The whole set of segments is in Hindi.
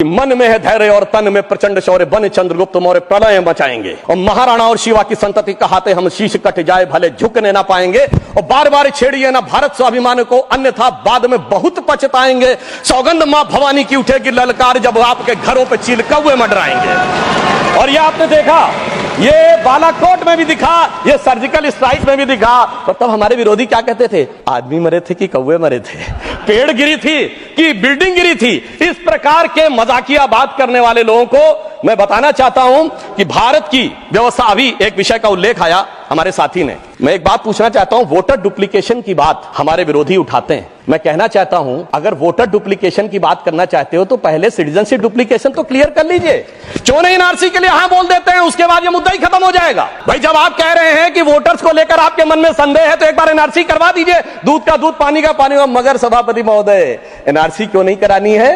मन में है धैर्य और तन में प्रचंड शौर्य, बन चंद्रगुप्त मौर्य प्रलय मचाएंगे और महाराणा और शिवा की संतति कहाते हम शीश कट जाए भले झुकने ना पाएंगे। और बार बार छेड़िए ना भारत स्वाभिमान को, अन्यथा बाद में बहुत पछताएंगे। सौगंध मां भवानी की उठेगी ललकार, जब आपके घरों पे चील कौवे मंडराएंगे। और ये आपने देखा, ये बालाकोट में भी दिखा, ये सर्जिकल स्ट्राइक में भी दिखा। तो तब हमारे विरोधी क्या कहते थे? आदमी मरे थे कि कौवे मरे थे, पेड़ गिरी थी कि बिल्डिंग गिरी थी। इस प्रकार के मजाकिया बात करने वाले लोगों को मैं बताना चाहता हूं कि भारत की व्यवस्था, अभी एक विषय का उल्लेख आया हमारे साथी ने, मैं एक बात पूछना चाहता हूं। वोटर डुप्लीकेशन की बात हमारे विरोधी उठाते हैं। मैं कहना चाहता हूं, अगर वोटर डुप्लीकेशन की बात करना चाहते हो तो पहले सिटीजनशिप डुप्लीकेशन तो क्लियर कर लीजिए। क्यों नहीं एनआरसी के लिए हां बोल देते हैं, उसके बाद ये मुद्दा ही खत्म हो जाएगा। भाई जब आप कह रहे हैं कि वोटर्स को लेकर आपके मन में संदेह है तो एक बार एनआरसी करवा दीजिए। दूध का दूध, पानी का पानी। मगर सभापति महोदय, एनआरसी क्यों नहीं करानी है?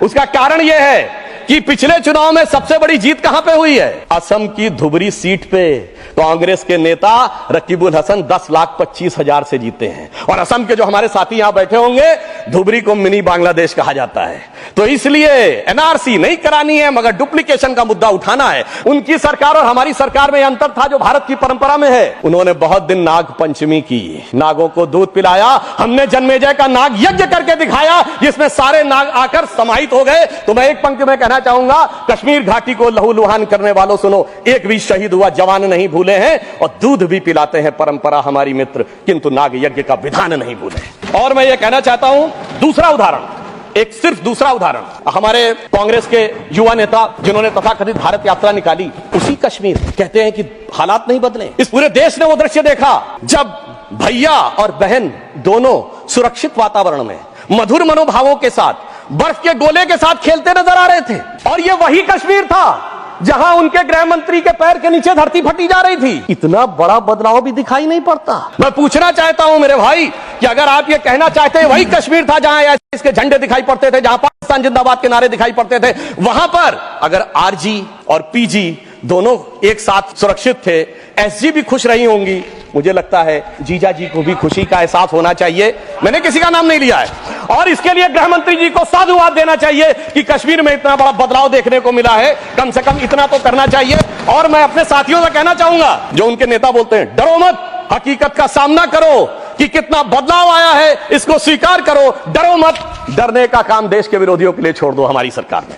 उसका कारण यह है कि पिछले चुनाव में सबसे बड़ी जीत कहां पे हुई है? असम की धुबरी सीट पे कांग्रेस के नेता रकीबुल हसन 10,25,000 से जीते हैं। और असम के जो हमारे साथी यहां बैठे होंगे, धुबरी को मिनी बांग्लादेश कहा जाता है। तो इसलिए एनआरसी नहीं करानी है, मगर डुप्लीकेशन का मुद्दा उठाना है। उनकी सरकार और हमारी सरकार में अंतर था जो भारत की परंपरा में है। उन्होंने बहुत दिन नाग पंचमी की, नागों को दूध पिलाया। हमने जन्मेजय का नाग यज्ञ करके दिखाया, जिसमें सारे नाग आकर समाहित हो गए। तो मैं एक पंक्ति में कहना चाहूंगा, कश्मीर घाटी को लहूलुहान करने वालों सुनो, एक भी शहीद हुआ जवान नहीं भूले हैं, और दूध भी पिलाते हैं परंपरा हमारी मित्र, किंतु नाग यज्ञ का विधान नहीं भूले। और मैं ये कहना चाहता हूं, दूसरा उदाहरण, एक सिर्फ दूसरा उदाहरण, हमारे कांग्रेस के युवा नेता जिन्होंने तथाकथित भारत यात्रा निकाली, उसी कश्मीर, कहते हैं कि हालात नहीं बदले। इस पूरे देश ने वो दृश्य देखा जब भैया और बहन दोनों सुरक्षित वातावरण में मधुर मनोभावों के साथ बर्फ के गोले के साथ खेलते नजर आ रहे थे। और ये वही कश्मीर था जहां उनके गृह मंत्री के पैर के नीचे धरती फटी जा रही थी। इतना बड़ा बदलाव भी दिखाई नहीं पड़ता। मैं पूछना चाहता हूं मेरे भाई कि अगर आप ये कहना चाहते हैं वही कश्मीर था जहां इसके झंडे दिखाई पड़ते थे, जहां पाकिस्तान जिंदाबाद के नारे दिखाई पड़ते थे, वहां पर अगर आरजी और पीजी दोनों एक साथ सुरक्षित थे, एसजी भी खुश रही होंगी, मुझे लगता है जीजा जी को भी खुशी का एहसास होना चाहिए। मैंने किसी का नाम नहीं लिया है। और इसके लिए गृह मंत्री जी को साधुवाद देना चाहिए कि कश्मीर में इतना बड़ा बदलाव देखने को मिला है। कम से कम इतना तो करना चाहिए। और मैं अपने साथियों से कहना चाहूंगा, जो उनके नेता बोलते हैं डरो मत, हकीकत का सामना करो कि कितना बदलाव आया है, इसको स्वीकार करो, डरो मत। डरने का काम देश के विरोधियों के लिए छोड़ दो हमारी सरकार में।